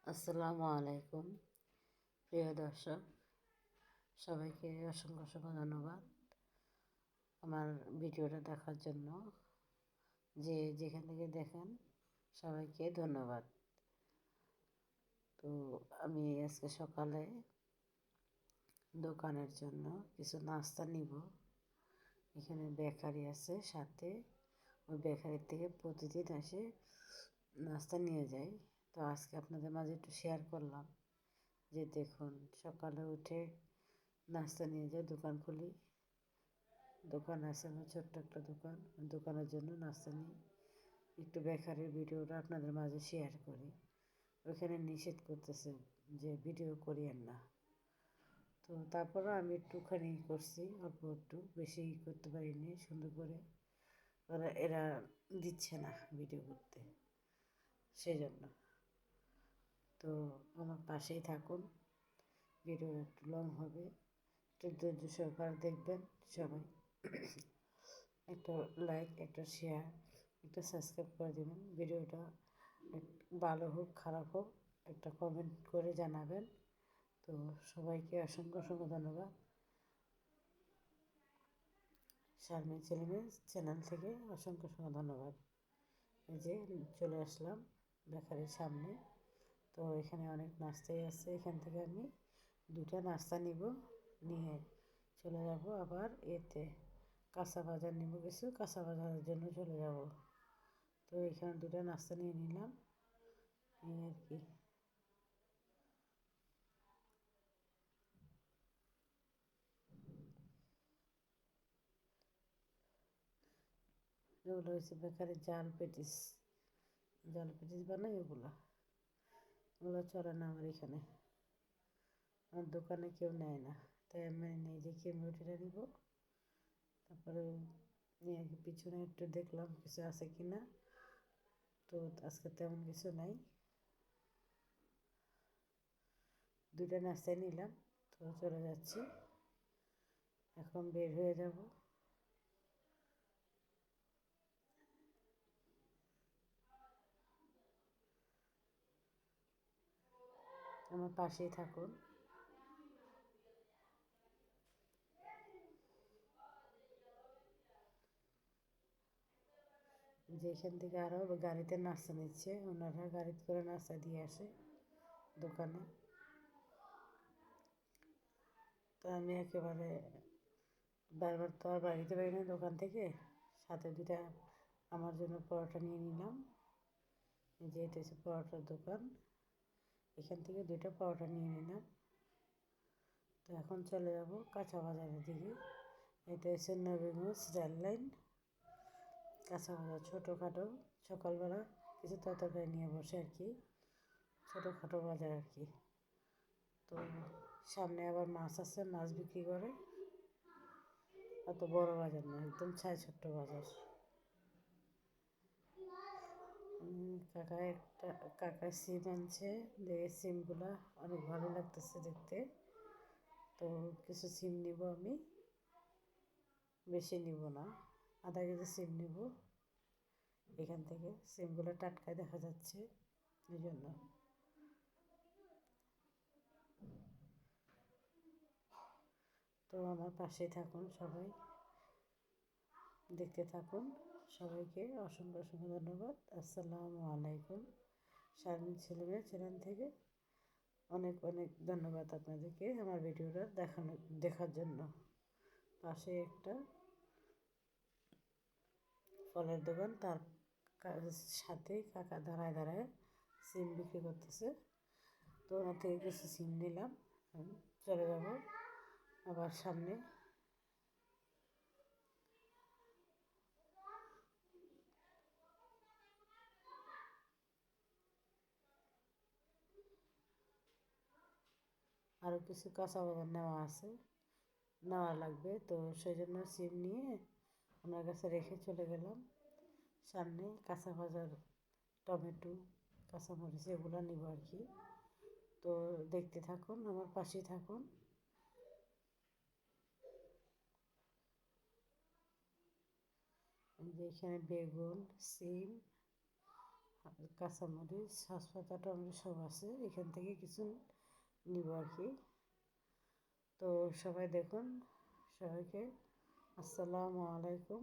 আসসালামু আলাইকুম প্রিয় দর্শক, সবাইকে অসংখ্য অসংখ্য ধন্যবাদ আমার ভিডিওটা দেখার জন্য। যে যেখান থেকে দেখেন সবাইকে ধন্যবাদ। তো আমি আজকে সকালে দোকানের জন্য কিছু নাস্তা নিব। এখানে বেকারি আছে সাথে, ওই বেকারির থেকে প্রতিদিন এসে নাস্তা নিয়ে যাই। তো আজকে আপনাদের মাঝে একটু শেয়ার করলাম যে দেখুন, সকালে উঠে নাস্তা নিয়ে যাই, দোকান খুলি। দোকান আছে আমার, ছোট্ট একটা দোকান। দোকানের জন্য নাস্তা নিই। একটু বেকারির ভিডিওটা আপনাদের মাঝে শেয়ার করি। ওখানে নিষেধ করতেছে যে ভিডিও করিয়েন না। তো তারপরও আমি একটুখানি করছি, অল্প একটু, বেশি করতে পারিনি সুন্দর করে। এরা দিচ্ছে না ভিডিও করতে, সেই জন্য। তো আমার পাশেই থাকুন, ভিডিও একটু লং হবে, একটু ধৈর্য সহকারে দেখবেন সবাই। একটা লাইক, একটা শেয়ার, একটা সাবস্ক্রাইব করে দেবেন। ভিডিওটা ভালো হোক খারাপ হোক একটা কমেন্ট করে জানাবেন। তো সবাইকে অসংখ্য অসংখ্য ধন্যবাদ। শারমিন ছেলেমেয়ে চ্যানেল থেকে অসংখ্য অসংখ্য ধন্যবাদ। এই যে চলে আসলাম বেকারির সামনে। তো এখানে অনেক নাস্তাই আছে। এখান থেকে আমি দুটা নাস্তা নিব, নিয়ে চলে যাব আবার কাঁচা বাজার নিব, কিছু কাঁচা বাজারের জন্য চলে যাব। তো এখানে দুটো নাস্তা নিয়ে নিলাম, এই আর কি। এগুলো হচ্ছে বেকারি জাল পেটিস বানাই। ওগুলো চলে না আমার এখানে, আমার দোকানে কেউ নেয় না। তাই আমি নিজে আমি রুটিটা নিব। তারপরে নিয়ে পিছনে একটু দেখলাম কিছু আছে কি না। তো আজকে তেমন কিছু নাই, দুটো নাস্তায় নিলাম। তো চলে যাচ্ছি, এখন বের হয়ে যাব। আমার পাশেই থাকুন। যেখান থেকে আরও গাড়িতে নাস্তা নিচ্ছে, ওনারা গাড়িতে করে নাস্তা দিয়ে আসে দোকানে। তো আমি একেবারে বারবার তো আর বাড়িতে পারি না দোকান থেকে, সাথে দুটা আমার জন্য পরোটা নিয়ে নিলাম। যে এটা হচ্ছে পরোটার দোকান, এখান থেকে দুটো পরোটা নিয়ে নিলাম। তো এখন চলে যাব কাঁচা বাজারের দিকে। এটা হচ্ছে নবীগঞ্জ রেল লাইন কাঁচা বাজার। ছোটোখাটো সকালবেলা কিছু তরকারি নিয়ে বসে আর কি, ছোটোখাটো বাজার আর কি। তো সামনে আবার মাছ আছে, মাছ বিক্রি করে। অত বড় বাজার না, একদম ছোট্ট বাজার। কাকা সিম আনছে, দেখে সিমগুলা অনেক ভালো লাগতেছে দেখতে। তো কিছু সিম নিব আমি, বেশি নিব না, আধা কেজি সিম নিব। এখান থেকে সিমগুলো টাটকায় দেখা যাচ্ছে, এই জন্য। তো আমার পাশেই থাকুন সবাই, দেখতে থাকুন। সবাইকে অসংখ্য অসংখ্য ধন্যবাদ। আসসালামু আলাইকুম। শারমিন ছেলেমেয়ে চ্যানেল থেকে অনেক অনেক ধন্যবাদ আপনাদেরকে আমার ভিডিওটা দেখার জন্য। পাশে একটা ফলের দোকান, তার সাথে কাকা দাঁড়ায় দাঁড়ায় সিম বিক্রি করতেছে। তো ওনার থেকে কিছু সিম নিলাম, চলে যাব আবার সামনে। আরও কিছু কাঁচা বাজার নেওয়া লাগবে। তো সেই জন্য সিম নিয়ে ওনার কাছে রেখে চলে গেলাম সামনে। কাঁচা বাজার, টমেটো, কাঁচামরিচ এগুলো নিব আর কি। তো দেখতে থাকুন, আমার পাশেই থাকুন। যে এখানে বেগুন, সিম, কাঁচামরিচ, সসপাতা, টমেটো সব আছে, এখান থেকে কিছু নিব আর কি। তো সবাই দেখুন, সবাইকে আসসালামু আলাইকুম।